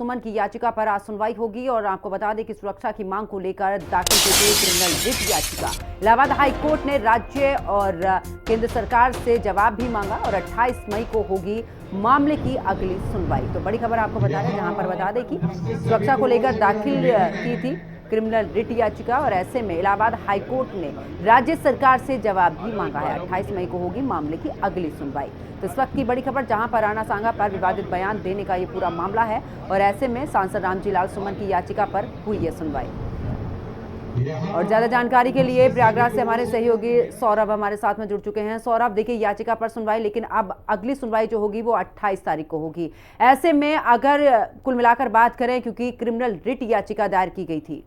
सुमन की याचिका पर आज सुनवाई होगी और आपको बता दें कि सुरक्षा की मांग को लेकर दाखिल की गई क्रिमिनल रिट याचिका इलाहाबाद हाई कोर्ट ने राज्य और केंद्र सरकार से जवाब भी मांगा और 28 मई को होगी मामले की अगली सुनवाई। तो बड़ी खबर आपको बता दें, जहां पर बता दें कि सुरक्षा को लेकर दाखिल की थी क्रिमिनल रिट याचिका और ऐसे में इलाहाबाद हाईकोर्ट ने राज्य सरकार से जवाब भी मांगा है। 28 मई को होगी मामले की अगली सुनवाई। तो इस वक्त की बड़ी खबर, जहां पर राणा सांगा पर विवादित बयान देने का ये पूरा मामला है और ऐसे में सांसद रामजी लाल सुमन की याचिका पर हुई है सुनवाई। और ज्यादा जानकारी के लिए प्रयागराज से हमारे सहयोगी सौरभ हमारे साथ में जुड़ चुके हैं। सौरभ, देखिए याचिका पर सुनवाई, लेकिन अब अगली सुनवाई जो होगी वो 28 तारीख को होगी। ऐसे में अगर कुल मिलाकर बात करें, क्योंकि क्रिमिनल रिट याचिका दायर की गई थी।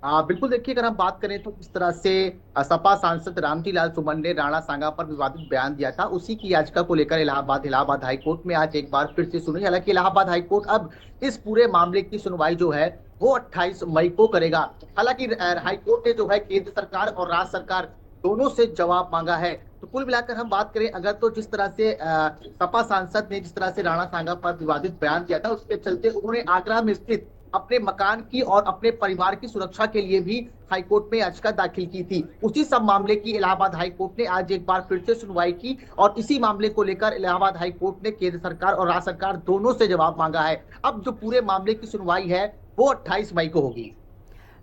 बिल्कुल, देखिए अगर हम बात करें तो किस तरह से सपा सांसद रामजी लाल सुमन ने राणा सांगा पर विवादित बयान दिया था, उसी की याचिका को लेकर इलाहाबाद हाई कोर्ट में आज एक बार फिर से सुनी। हालांकि इलाहाबाद हाई कोर्ट अब इस पूरे मामले की सुनवाई जो है वो 28 मई को करेगा। हालांकि हाई कोर्ट ने जो है केंद्र सरकार और राज्य सरकार दोनों से जवाब मांगा है। तो कुल मिलाकर हम बात करें अगर, तो जिस तरह से सपा सांसद ने जिस तरह से राणा सांगा पर विवादित बयान दिया था, उसके चलते उन्होंने आगरा में स्थित अपने मकान की और अपने परिवार की सुरक्षा के लिए भी हाईकोर्ट में याचिका दाखिल की थी। उसी सब मामले की इलाहाबाद हाई कोर्ट ने आज एक बार फिर से सुनवाई की और इसी मामले को लेकर इलाहाबाद हाई कोर्ट ने केंद्र सरकार और राज्य सरकार दोनों से जवाब मांगा है। अब जो पूरे मामले की सुनवाई है वो 28 मई को होगी।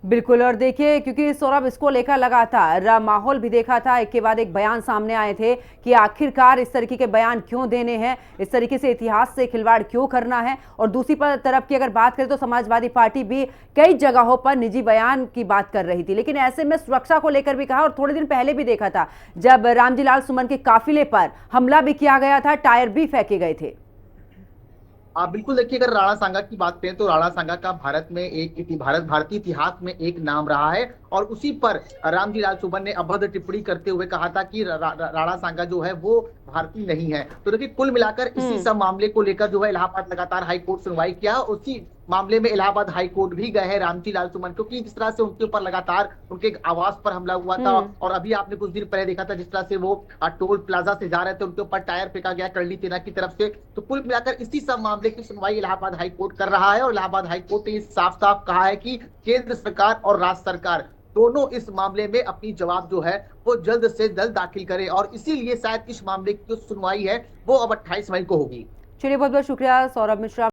बिल्कुल, और देखिए क्योंकि सौरभ इसको लेकर लगातार माहौल भी देखा था, एक के बाद एक बयान सामने आए थे कि आखिरकार इस तरीके के बयान क्यों देने हैं, इस तरीके से इतिहास से खिलवाड़ क्यों करना है। और दूसरी तरफ की अगर बात करें तो समाजवादी पार्टी भी कई जगहों पर निजी बयान की बात कर रही थी, लेकिन ऐसे में सुरक्षा को लेकर भी कहा। और थोड़े दिन पहले भी देखा था जब रामजी लाल सुमन के काफिले पर हमला भी किया गया था, टायर भी फेंके गए थे। बिल्कुल, देखिए अगर राणा सांगा की बात करें तो राणा सांगा का भारत में भारतीय इतिहास में एक नाम रहा है और उसी पर रामजी लाल सुमन ने अभद्र टिप्पणी करते हुए कहा था कि राणा सांगा जो है वो भारतीय नहीं है। तो देखिए कुल मिलाकर इसी सब मामले को लेकर जो है इलाहाबाद लगातार हाई कोर्ट सुनवाई किया। उसी मामले में इलाहाबाद हाई कोर्ट भी गए हैं रामजी लाल सुमन, क्योंकि जिस तरह से उनके ऊपर लगातार उनके आवास पर हमला हुआ था और अभी आपने कुछ दिन पहले देखा था जिस तरह से वो टोल प्लाजा से जा रहे थे, उनके ऊपर टायर फेंका गया करली सेना की तरफ से। तो कुल मिलाकर इसी सब मामले की सुनवाई इलाहाबाद हाई कोर्ट कर रहा है और इलाहाबाद हाई कोर्ट ने साफ साफ कहा है कि केंद्र सरकार और राज्य सरकार दोनों इस मामले में अपनी जवाब जो है वो जल्द से जल्द दाखिल करे और इसीलिए शायद इस मामले की जो सुनवाई है वो अब 28 मई को होगी। चलिए, बहुत बहुत शुक्रिया सौरभ मिश्रा।